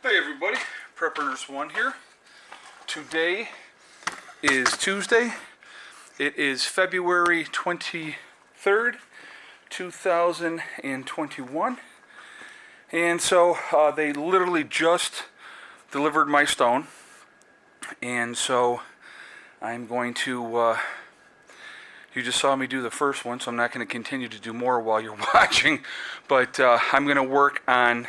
Hey everybody, Prepper Nurse 1 here. Today is Tuesday. It is February 23rd, 2021. And so they literally just delivered my stone. And so I'm going to, you just saw me do the first one, so I'm not going to continue to do more while you're watching. But I'm going to work on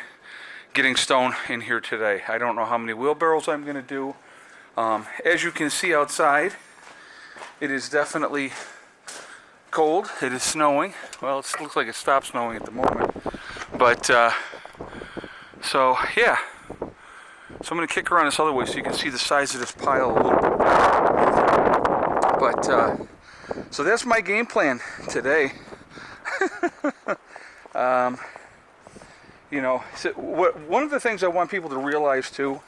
getting stone in here today. I don't know how many wheelbarrows I'm going to do. As you can see outside, it is definitely cold. It is snowing. Well, it looks like it stopped snowing at the moment. But, so, yeah. So I'm going to kick around this other way so you can see the size of this pile a little bit better. But, so that's my game plan today. You know, so one of the things I want people to realize too,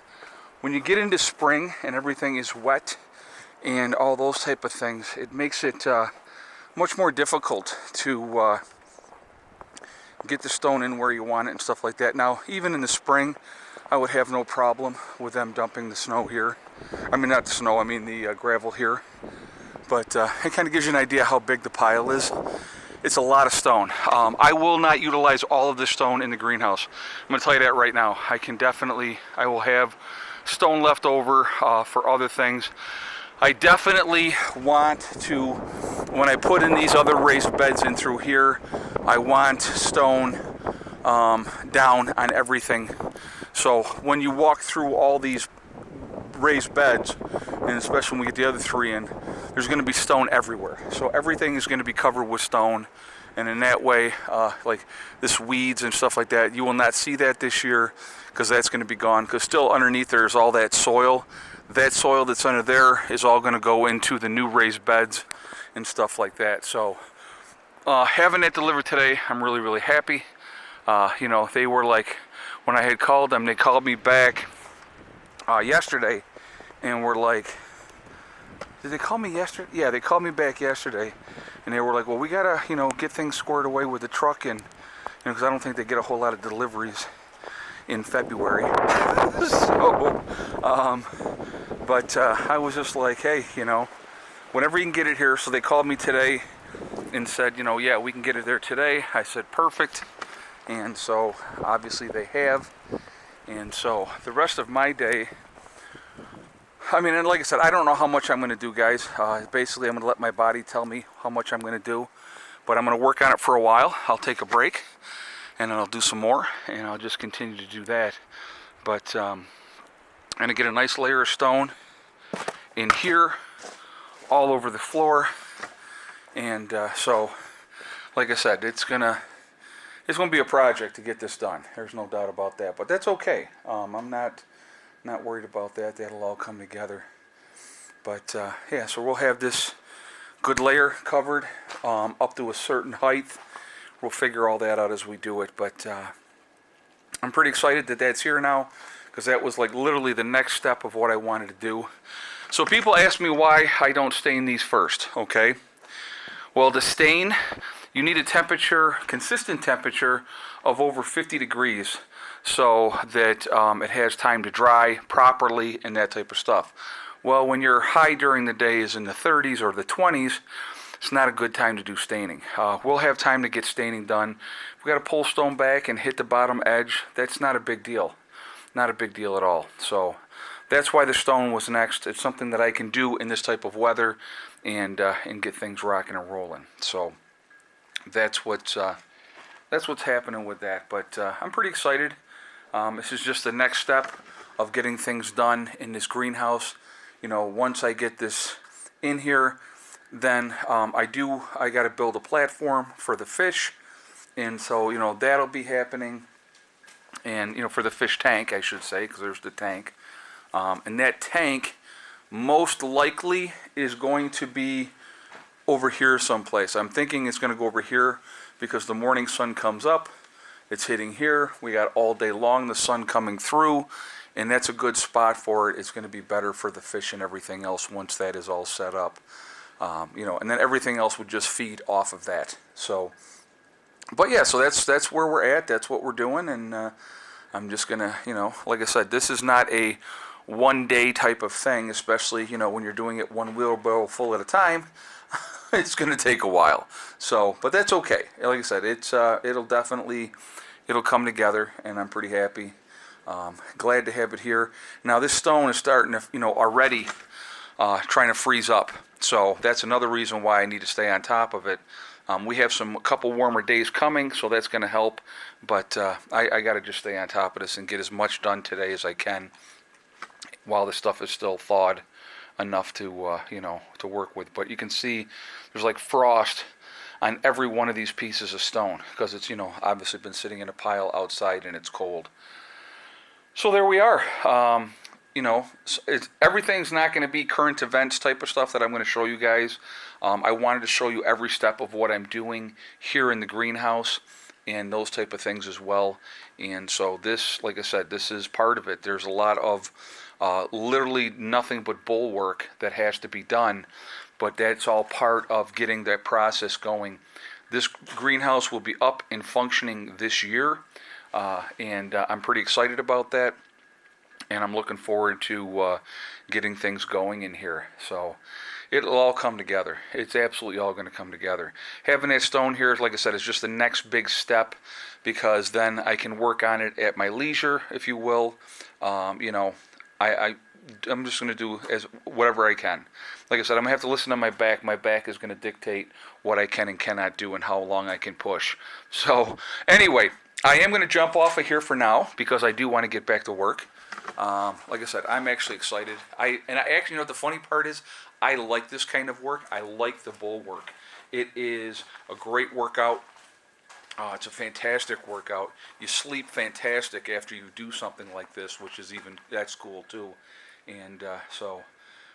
when you get into spring and everything is wet and all those type of things, it makes it much more difficult to get the stone in where you want it and stuff like that. Now, even in the spring, I would have no problem with them dumping the snow here. I mean, not the snow, I mean the gravel here. But it kind of gives you an idea how big the pile is. It's a lot of stone. I will not utilize all of this stone in the greenhouse. I'm going to tell you that right now. I will have stone left over for other things. I definitely want to, when I put in these other raised beds in through here, I want stone down on everything. So when you walk through all these raised beds, and especially when we get the other three in, there's going to be stone everywhere. So everything is going to be covered with stone, and in that way, like this weeds and stuff like that, you will not see that this year because that's going to be gone. Because still underneath there is all that soil. That soil that's under there is all going to go into the new raised beds and stuff like that. So having it delivered today, I'm really, really happy. You know, they were like, when I had called them, they called me back yesterday and were like, did they call me yesterday? Yeah, they called me back yesterday, and they were like, well, we gotta, you know, get things squared away with the truck, and, you know, because I don't think they get a whole lot of deliveries in February. So, but I was just like, hey, you know, whenever you can get it here. So they called me today and said, you know, yeah, we can get it there today. I said, perfect. And so obviously they have. And so the rest of my day, I mean, and like I said, I don't know how much I'm going to do, guys. Basically, I'm going to let my body tell me how much I'm going to do. But I'm going to work on it for a while. I'll take a break, and then I'll do some more, and I'll just continue to do that. But I'm going to get a nice layer of stone in here, all over the floor. And so, like I said, it's going to it's going to be a project to get this done. There's no doubt about that. But that's okay. I'm not worried about that. That'll all come together. But yeah, so we'll have this good layer covered up to a certain height. We'll figure all that out as we do it. But I'm pretty excited that that's here now, because that was like literally the next step of what I wanted to do. So people ask me why I don't stain these first, okay? Well, to stain, you need a temperature, consistent temperature of over 50 degrees so that it has time to dry properly and that type of stuff. Well, when your high during the day is in the 30s or the 20s, it's not a good time to do staining. We'll have time to get staining done. If we got to pull stone back and hit the bottom edge, that's not a big deal. Not a big deal at all. So that's why the stone was next. It's something that I can do in this type of weather and get things rocking and rolling. So that's what's happening with that. But I'm pretty excited. This is just the next step of getting things done in this greenhouse. You know, once I get this in here, then I got to build a platform for the fish, and so you know that'll be happening, and you know for the fish tank I should say, because there's the tank, and that tank most likely is going to be over here someplace. I'm thinking it's going to go over here because the morning sun comes up, it's hitting here. We got all day long the sun coming through. And that's a good spot for it. It's going to be better for the fish and everything else once that is all set up. You know, and then everything else would just feed off of that. So, but yeah, so that's where we're at. That's what we're doing, and I'm just gonna, you know, like I said, this is not a one-day type of thing. Especially, you know, when you're doing it one wheelbarrow full at a time, it's gonna take a while. So, but that's okay. Like I said, it'll come together, and I'm pretty happy. Glad to have it here. Now this stone is starting to, you know, already trying to freeze up. So that's another reason why I need to stay on top of it. We have a couple warmer days coming, so that's going to help. But I got to just stay on top of this and get as much done today as I can while the stuff is still thawed enough to, you know, to work with. But you can see there's like frost on every one of these pieces of stone because it's, you know, obviously been sitting in a pile outside and it's cold. So there we are. You know, everything's not going to be current events type of stuff that I'm going to show you guys. I wanted to show you every step of what I'm doing here in the greenhouse and those type of things as well. And so this, like I said, this is part of it. There's a lot of literally nothing but bull work that has to be done, but that's all part of getting that process going. This greenhouse will be up and functioning this year. And I'm pretty excited about that, and I'm looking forward to getting things going in here. So it'll all come together. It's absolutely all going to come together. Having that stone here, like I said, is just the next big step, because then I can work on it at my leisure, if you will. You know, I'm just going to do whatever I can. Like I said, I'm going to have to listen to my back. My back is going to dictate what I can and cannot do and how long I can push. So anyway, I am going to jump off of here for now because I do want to get back to work. Like I said, I'm actually excited. I actually, you know what the funny part is? I like this kind of work. I like the bull work. It is a great workout. It's a fantastic workout. You sleep fantastic after you do something like this, which is that's cool too. And so,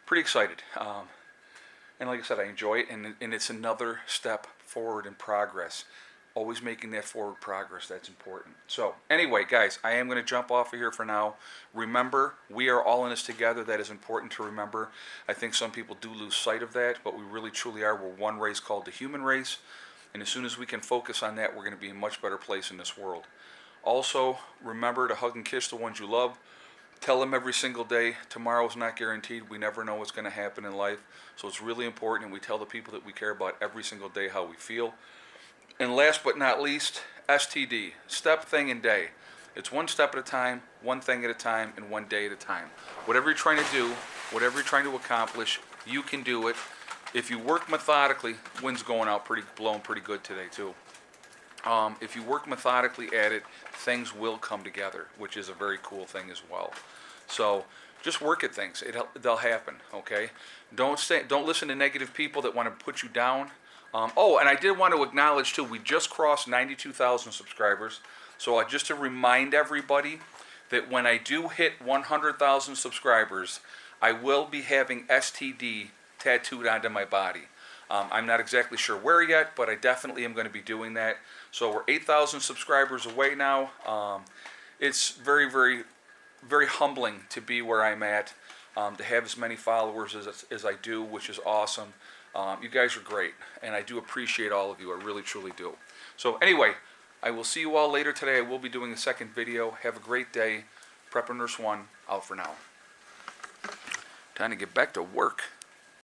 pretty excited. And like I said, I enjoy it, and it's another step forward in progress. Always making that forward progress, that's important. So anyway, guys, I am going to jump off of here for now. Remember, we are all in this together. That is important to remember. I think some people do lose sight of that, but we really truly are. We're one race called the human race, and as soon as we can focus on that, we're going to be in a much better place in this world. Also, remember to hug and kiss the ones you love. Tell them every single day, tomorrow's not guaranteed. We never know what's going to happen in life, so it's really important we tell the people that we care about every single day how we feel. And last but not least, STD, step, thing, and day. It's one step at a time, one thing at a time, and one day at a time. Whatever you're trying to do, whatever you're trying to accomplish, you can do it. If you work methodically, wind's going out blowing pretty good today too. If you work methodically at it, things will come together, which is a very cool thing as well. So just work at things. They'll happen, okay? Don't listen to negative people that want to put you down. Oh, and I did want to acknowledge too, we just crossed 92,000 subscribers. So just to remind everybody that when I do hit 100,000 subscribers, I will be having STD tattooed onto my body. I'm not exactly sure where yet, but I definitely am going to be doing that. So we're 8,000 subscribers away now. It's very, very, very humbling to be where I'm at, to have as many followers as I do, which is awesome. You guys are great, and I do appreciate all of you. I really, truly do. So anyway, I will see you all later today. I will be doing a second video. Have a great day. Prepper Nurse 1, out for now. Time to get back to work.